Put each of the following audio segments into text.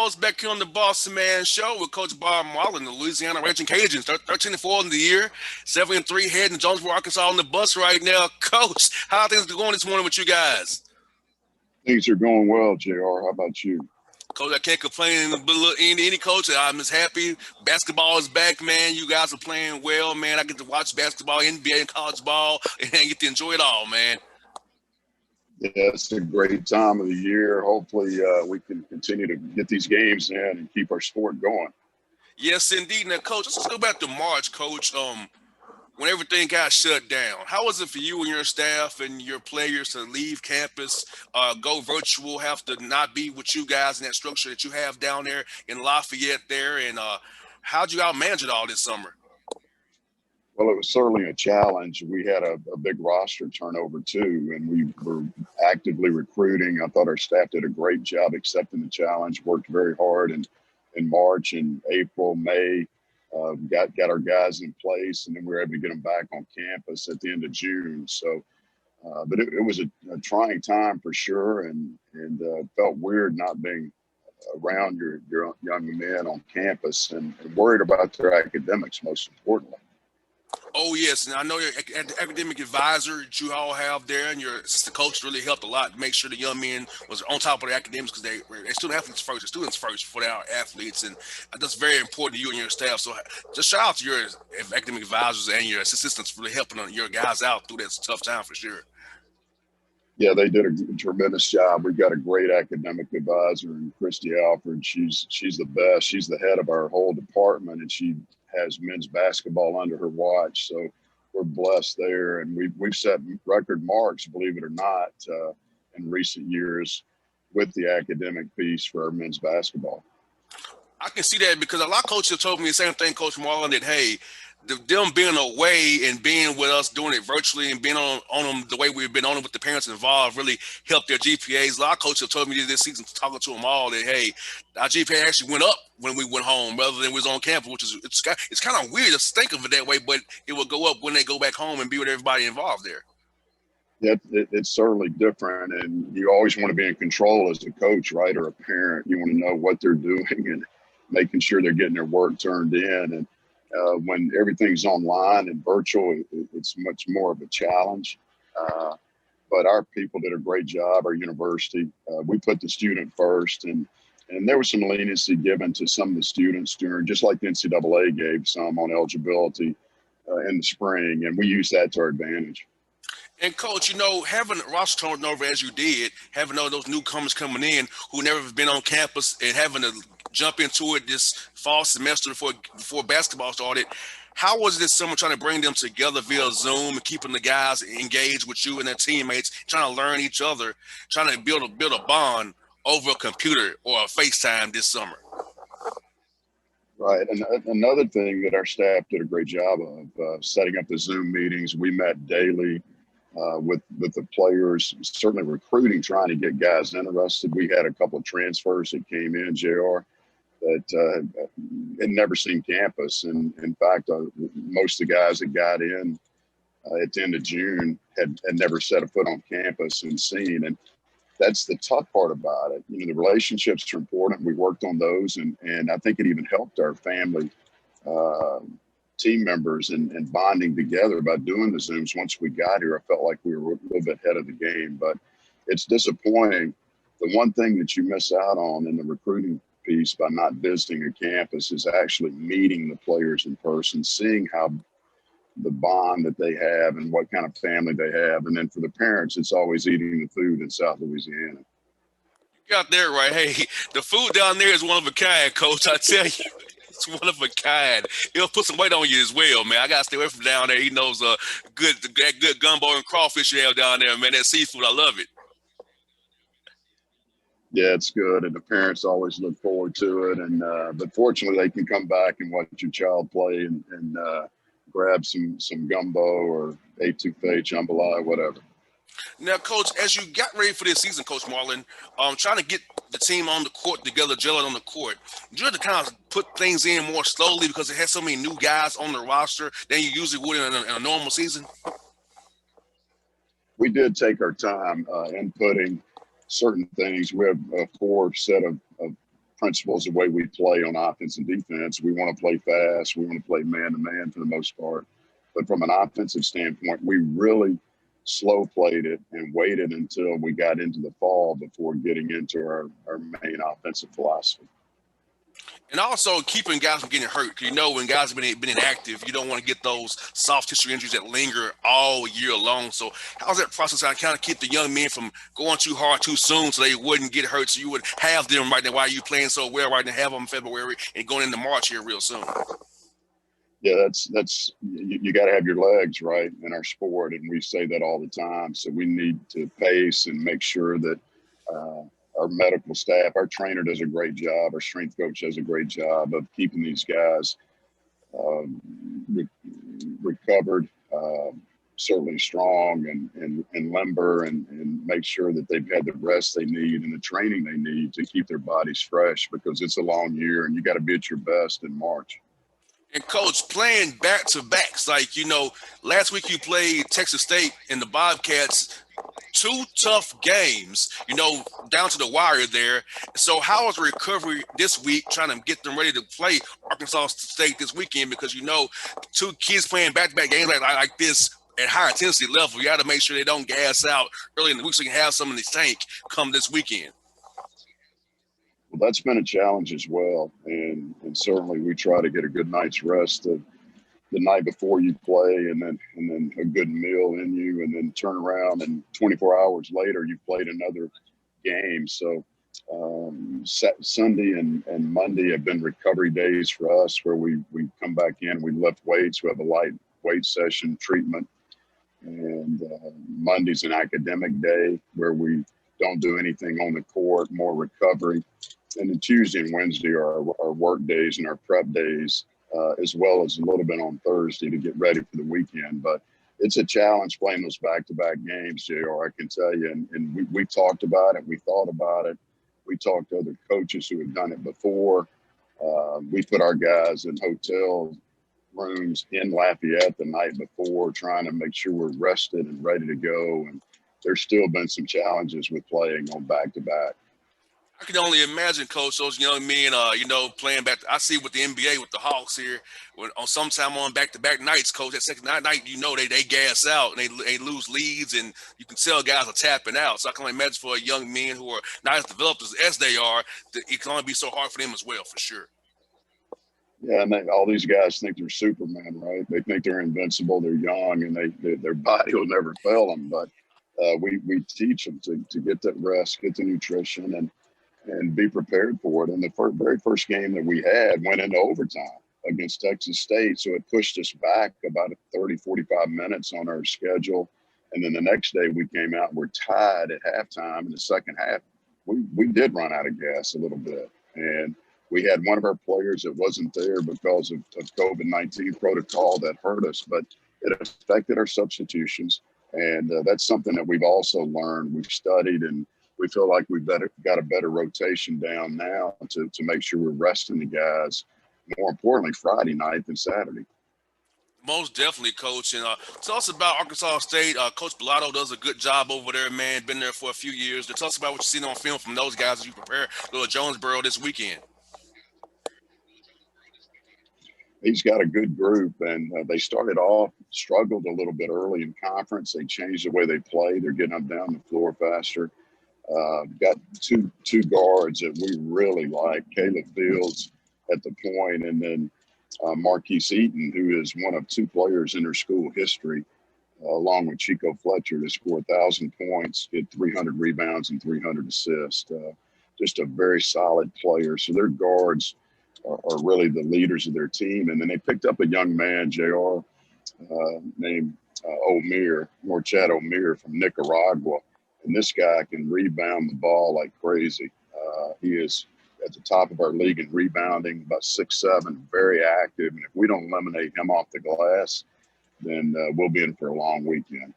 host back here on the Bossman show with Coach Marlin, the Louisiana Raging Cajuns, 13-4 in the year, 7-3 heading to Jonesboro, Arkansas on the bus right now. Coach, how are things going this morning with you guys? Things are going well, JR. How about you? Coach, I can't complain. Any coach, I'm just happy. Basketball is back, man. You guys are playing well, man. I get to watch basketball, NBA, and college ball, and I get to enjoy it all, man. Yeah, it's a great time of the year. Hopefully, we can continue to get these games in and keep our sport going. Yes, indeed. Now, Coach, let's go back to March, Coach. When everything got shut down, how was it for you and your staff and your players to leave campus, go virtual, have to not be with you guys in that structure that you have down there in Lafayette there, and how'd you all manage it all this summer? Well, it was certainly a challenge. We had a big roster turnover too, and we were actively recruiting. I thought our staff did a great job accepting the challenge, worked very hard in March and April, May, got our guys in place, and then we were able to get them back on campus at the end of June. So, but it was a trying time for sure, and felt weird not being around your young men on campus and worried about their academics, most importantly. Oh, yes, and I know your academic advisor that you all have there and your assistant coach really helped a lot to make sure the young men was on top of their academics because they student athletes first, the students first for their athletes, and that's very important to you and your staff. So just shout out to your academic advisors and your assistants for really helping your guys out through that tough time for sure. Yeah, they did a tremendous job. We've got a great academic advisor, and Christy Alford. She's the best. She's the head of our whole department, and she has men's basketball under her watch. So we're blessed there, and we've set record marks, believe it or not, in recent years with the academic piece for our men's basketball. I can see that because a lot of coaches have told me the same thing, Coach Marlin, that hey, them being away and being with us, doing it virtually and being on them the way we've been on them with the parents involved really helped their GPAs. A lot of coaches have told me this season, talking to them all, that hey, our GPA actually went up when we went home rather than we was on campus, which is it's kind of weird to think of it that way, but it will go up when they go back home and be with everybody involved there. Yeah, it's certainly different, and you always want to be in control as a coach, right, or a parent. You want to know what they're doing and making sure they're getting their work turned in. And when everything's online and virtual, it's much more of a challenge. But our people did a great job, our university. We put the student first, and there was some leniency given to some of the students during, just like the NCAA gave some on eligibility in the spring, and we used that to our advantage. And Coach, having a roster turnover as you did, having all those newcomers coming in who never have been on campus and having to jump into it this fall semester before basketball started, how was this summer trying to bring them together via Zoom and keeping the guys engaged with you and their teammates, trying to learn each other, trying to build a bond over a computer or a FaceTime this summer? Right. And another thing that our staff did a great job of setting up the Zoom meetings. We met daily with the players, certainly recruiting, trying to get guys interested. We had a couple of transfers that came in, JR, that had never seen campus. And in fact, most of the guys that got in at the end of June had never set a foot on campus and seen. And that's the tough part about it. The relationships are important. We worked on those, and I think it even helped our family team members and bonding together by doing the Zooms. Once we got here, I felt like we were a little bit ahead of the game, but it's disappointing. The one thing that you miss out on in the recruiting piece by not visiting a campus is actually meeting the players in person, seeing how the bond that they have and what kind of family they have. And then for the parents, it's always eating the food in South Louisiana. You got there right. Hey, the food down there is one of a kind, Coach. I tell you. It's one of a kind. It'll put some weight on you as well, man. I gotta stay away from down there. He knows good gumbo and crawfish you have down there, man. That seafood, I love it. Yeah, it's good, and the parents always look forward to it. And but fortunately, they can come back and watch your child play and grab some gumbo or etouffee, jambalaya, whatever. Now, Coach, as you got ready for this season, Coach Marlin, trying to get the team on the court together, gelling on the court, you had to kind of put things in more slowly because it has so many new guys on the roster than you usually would in a normal season? We did take our time inputting certain things. We have a core set of principles, the way we play on offense and defense. We want to play fast. We want to play man to man for the most part. But from an offensive standpoint, we really slow played it and waited until we got into the fall before getting into our main offensive philosophy. And also keeping guys from getting hurt. You know, when guys have been inactive, you don't want to get those soft tissue injuries that linger all year long. So how's that process? I kind of keep the young men from going too hard too soon so they wouldn't get hurt. So you would have them right now while you playing so well right now, have them in February and going into March here real soon. Yeah, that's you got to have your legs right in our sport, and we say that all the time. So we need to pace and make sure that our medical staff, our trainer does a great job, our strength coach does a great job of keeping these guys recovered, certainly strong and limber, and make sure that they've had the rest they need and the training they need to keep their bodies fresh, because it's a long year and you got to be at your best in March. And coach, playing back to backs, like, you know, last week you played Texas State and the Bobcats, 2 tough games, you know, down to the wire there. So how is the recovery this week, trying to get them ready to play Arkansas State this weekend? Because, you know, 2 kids playing back-to-back games like this at higher intensity level, you got to make sure they don't gas out early in the week so you can have some in the tank come this weekend. Well, that's been a challenge as well, and certainly we try to get a good night's rest the night before you play, and then a good meal in you, and then turn around and 24 hours later you've played another game. So Sunday and Monday have been recovery days for us, where we come back in, we lift weights, we have a light weight session treatment, and Monday's an academic day where we don't do anything on the court, more recovery. And then Tuesday and Wednesday are our work days and our prep days, as well as a little bit on Thursday to get ready for the weekend. But it's a challenge playing those back-to-back games, JR, I can tell you. And we talked about it. We thought about it. We talked to other coaches who had done it before. We put our guys in hotel rooms in Lafayette the night before, trying to make sure we're rested and ready to go. And there's still been some challenges with playing on back-to-back. I can only imagine, coach, those young men, you know, playing back. I see with the NBA with the Hawks here, on sometime on back-to-back nights, coach. That second night, you know, they gas out and they lose leads, and you can tell guys are tapping out. So I can only imagine for young men who are not as developed as they are, it can only be so hard for them as well, for sure. Yeah, and all these guys think they're Superman, right? They think they're invincible. They're young, and their body will never fail them. But we teach them to get that rest, get the nutrition, and be prepared for it. And the very first game that we had went into overtime against Texas State. So it pushed us back about 30, 45 minutes on our schedule. And then the next day we came out, we're tied at halftime. In the second half, we did run out of gas a little bit. And we had one of our players that wasn't there because of COVID-19 protocol that hurt us, but it affected our substitutions. And that's something that we've also learned. We've studied, and we feel like we've got a better rotation down now to make sure we're resting the guys, more importantly, Friday night than Saturday. Most definitely, coach. And tell us about Arkansas State. Coach Bellato does a good job over there, man. Been there for a few years. Tell us about what you've seen on film from those guys as you prepare to go to Jonesboro this weekend. He's got a good group, and they started off, struggled a little bit early in conference. They changed the way they play. They're getting up down the floor faster. Got two guards that we really like, Caleb Fields at the point, and then Marquise Eaton, who is one of 2 players in their school history, along with Chico Fletcher, to score 1,000 points, get 300 rebounds and 300 assists. Just a very solid player. So their guards are really the leaders of their team. And then they picked up a young man, JR, named Morchad Omier from Nicaragua. And this guy can rebound the ball like crazy. He is at the top of our league in rebounding, about 6'7", very active. And if we don't eliminate him off the glass, then we'll be in for a long weekend.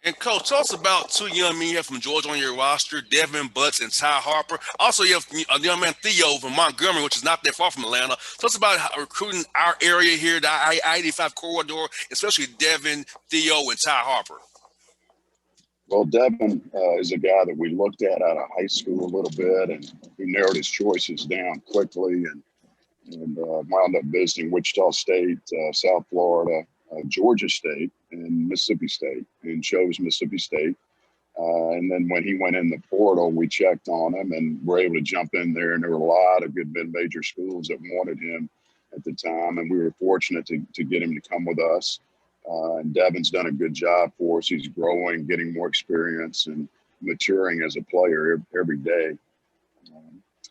And coach, tell us about 2 young men you have from Georgia on your roster, Devin Butts and Ty Harper. Also, you have a young man, Theo, from Montgomery, which is not that far from Atlanta. Tell us about recruiting our area here, the I-85 corridor, especially Devin, Theo, and Ty Harper. Well, Devin is a guy that we looked at out of high school a little bit, and he narrowed his choices down quickly, and wound up visiting Wichita State, South Florida, Georgia State, and Mississippi State, and chose Mississippi State. And then when he went in the portal, we checked on him and were able to jump in there. And there were a lot of good mid-major schools that wanted him at the time. And we were fortunate to get him to come with us. And Devin's done a good job for us. He's growing, getting more experience, and maturing as a player every day.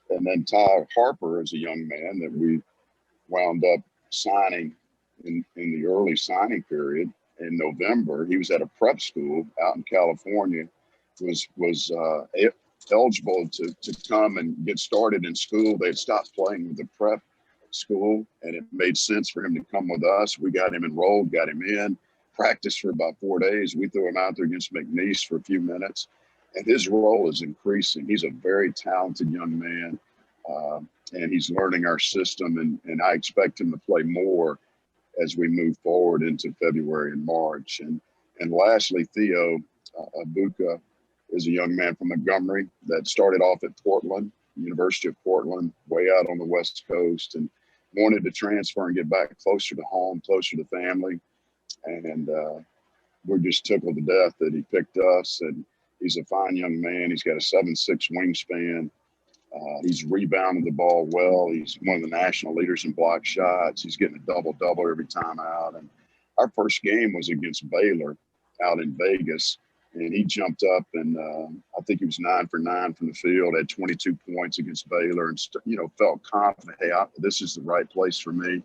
And then Ty Harper is a young man that we wound up signing in the early signing period in November. He was at a prep school out in California, was eligible to come and get started in school. They had stopped playing with the prep school, and it made sense for him to come with us. We got him enrolled, got him in, practiced for about 4 days. We threw him out there against McNeese for a few minutes, and his role is increasing. He's a very talented young man, and he's learning our system, and I expect him to play more as we move forward into February and March. And lastly, Theo Abuka is a young man from Montgomery that started off at Portland, University of Portland, way out on the West Coast, and wanted to transfer and get back closer to home, closer to family. And we're just tickled to death that he picked us. And he's a fine young man. He's got a 7'6" wingspan. He's rebounded the ball well. He's one of the national leaders in block shots. He's getting a double-double every time out. And our first game was against Baylor out in Vegas, and he jumped up and I think he was 9 for 9 from the field, had 22 points against Baylor, and felt confident. Hey, this is the right place for me,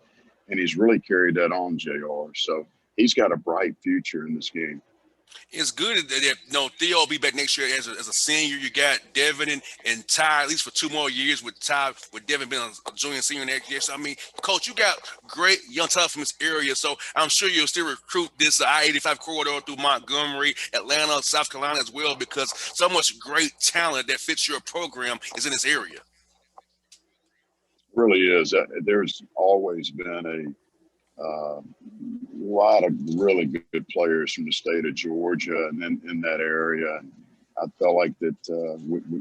and he's really carried that on, JR. So he's got a bright future in this game. It's good that Theo will be back next year as a senior. You got Devin and Ty at least for 2 more years, with Devin being a junior and senior next year. So I mean, Coach, you got great young talent from this area. So I'm sure you'll still recruit this I-85 corridor through Montgomery, Atlanta, South Carolina as well, because so much great talent that fits your program is in this area. Really is. There's always been a lot of really good players from the state of Georgia and in that area. And I felt like that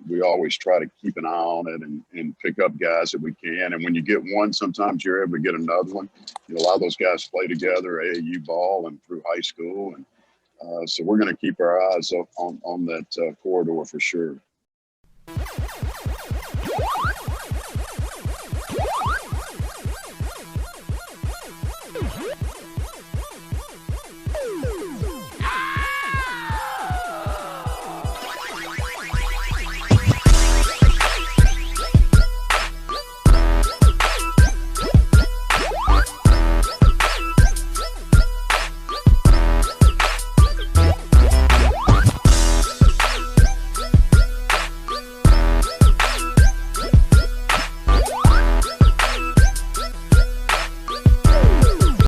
we always try to keep an eye on it and pick up guys that we can. And when you get one, sometimes you're able to get another one. A lot of those guys play together, AAU ball and through high school. And so we're going to keep our eyes on that corridor for sure.